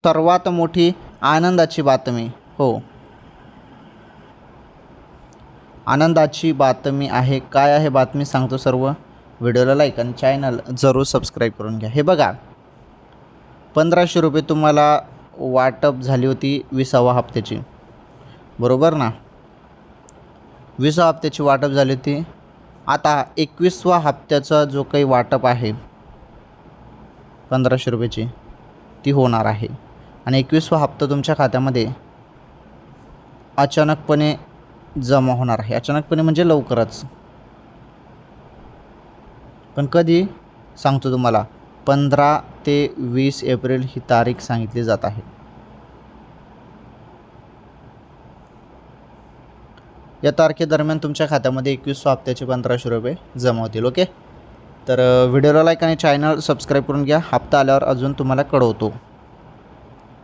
सर्वात मोठी आनंदाची बातमी, हो आनंदाची बातमी आहे. काय आहे बातमी सांगतो सर्व. व्हिडिओला लाईक आणि चॅनल जरूर सबस्क्राईब करून घ्या. हे बघा, 1500 रुपये तुम्हाला वाटप झाली होती 20व्या हप्त्याची, बरोबर ना. 20व्या हप्त्याची वाटप झाली होती. आता 21व्या हप्त्याचा जो काही वाटप आहे 1500 रुपयाची ती होणार आहे. आणि 21वा हप्ता तुमच्या खात्यामध्ये अचानकपणे जमा होणार आहे. अचानकपणे म्हणजे लवकरच. पण कधी सांगतो तुम्हाला, 15 ते 20 एप्रिल ही तारीख सांगितली जात आहे. या तारखेदरम्यान तुमच्या खात्यामध्ये 21व्या हप्त्याचे 1500 रुपये जमा होतील. ओके, तर व्हिडिओला लाईक आणि चॅनल सबस्क्राईब करून घ्या. हप्ता आल्यावर अजून तुम्हाला कळवतो.